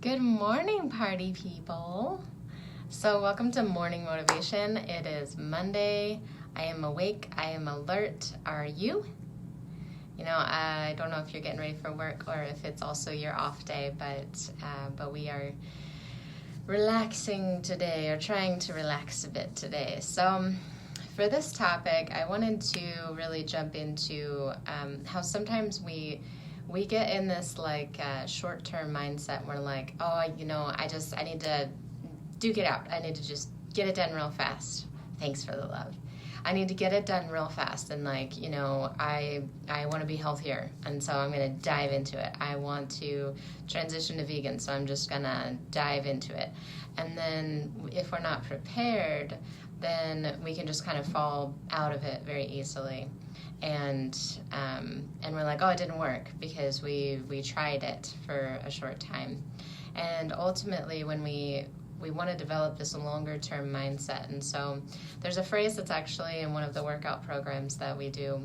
Good morning, party people. So welcome to Morning Motivation. It is Monday. I am awake. I am alert. Are you? You know, I don't know if you're getting ready for work or if it's also your off day, but we are relaxing today, or trying to relax a bit today. So for this topic, I wanted to really jump into how sometimes we get in this short-term mindset. We're like, oh, I need to duke it out. I need to just get it done real fast. Thanks for the love. I need to get it done real fast, and I want to be healthier, and so I'm going to dive into it. I want to transition to vegan, so I'm just going to dive into it. And then if we're not prepared, then we can just kind of fall out of it very easily. And we're like, oh, it didn't work because we tried it for a short time. And ultimately, when we want to develop this longer term mindset. And so there's a phrase that's actually in one of the workout programs that we do.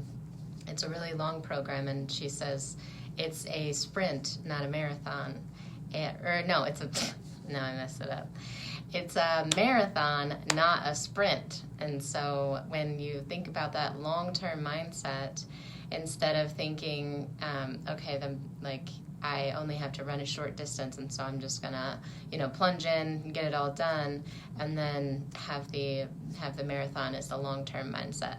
It's a really long program, and she says it's a sprint, not a marathon. I messed it up. It's a marathon, not a sprint. And so when you think about that long-term mindset, instead of thinking, I only have to run a short distance, and so I'm just gonna, plunge in and get it all done, and then have the marathon as the long-term mindset.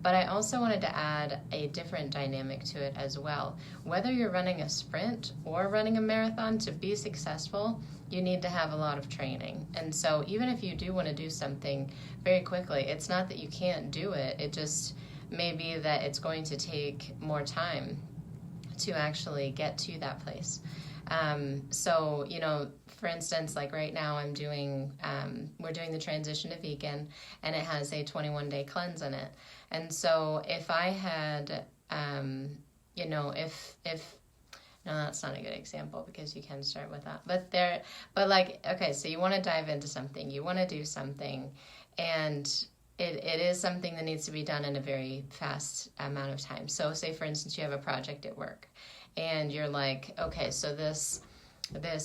But I also wanted to add a different dynamic to it as well. Whether you're running a sprint or running a marathon, to be successful, you need to have a lot of training. And so even if you do want to do something very quickly, it's not that you can't do it. It just may be that it's going to take more time to actually get to that place. For instance, like right now we're doing the transition to vegan, and it has a 21-day cleanse in it. And so if I had, no, that's not a good example because you can start with that. So you want to dive into something, you want to do something, and it is something that needs to be done in a very fast amount of time. So say, for instance, you have a project at work, and you're like, okay, so this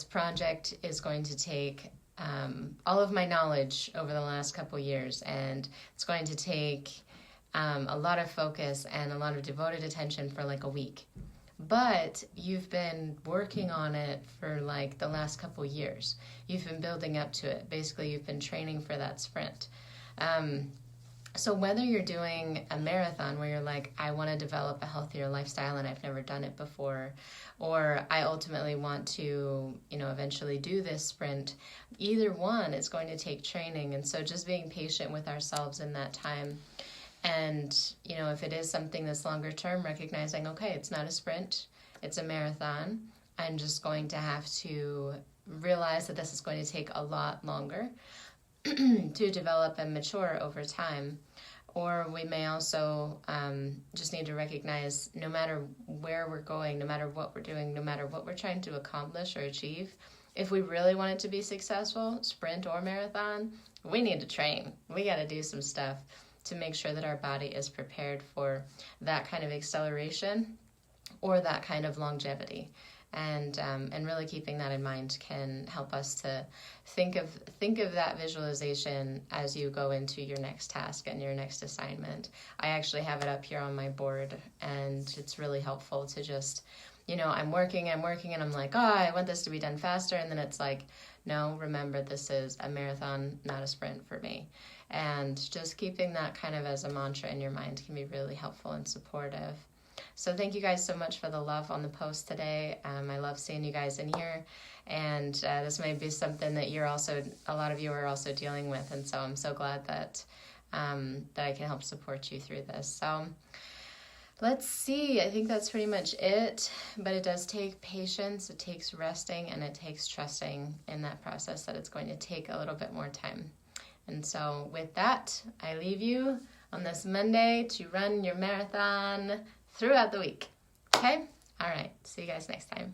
project is going to take all of my knowledge over the last couple years, and it's going to take a lot of focus and a lot of devoted attention for like a week. But you've been working on it for like the last couple years. You've been building up to it. Basically, you've been training for that sprint. So whether you're doing a marathon where you're like, I want to develop a healthier lifestyle and I've never done it before, or I ultimately want to, eventually do this sprint, either one is going to take training. And so just being patient with ourselves in that time. And, if it is something that's longer term, recognizing, okay, it's not a sprint, it's a marathon. I'm just going to have to realize that this is going to take a lot longer to develop and mature over time. Or we may also just need to recognize, no matter where we're going, no matter what we're doing, no matter what we're trying to accomplish or achieve, if we really want it to be successful, sprint or marathon, we need to train. We got to do some stuff to make sure that our body is prepared for that kind of acceleration or that kind of longevity. And really keeping that in mind can help us to think of that visualization as you go into your next task and your next assignment. I actually have it up here on my board, and it's really helpful to just, I'm working, and I'm like, oh, I want this to be done faster. And then it's like, no, remember, this is a marathon, not a sprint for me. And just keeping that kind of as a mantra in your mind can be really helpful and supportive. So thank you guys so much for the love on the post today. I love seeing you guys in here, and this may be something that a lot of you are also dealing with, and so I'm so glad that I can help support you through this. So let's see, I think that's pretty much it, but it does take patience, it takes resting, and it takes trusting in that process that it's going to take a little bit more time. And so with that, I leave you on this Monday to run your marathon throughout the week. Okay? All right. See you guys next time.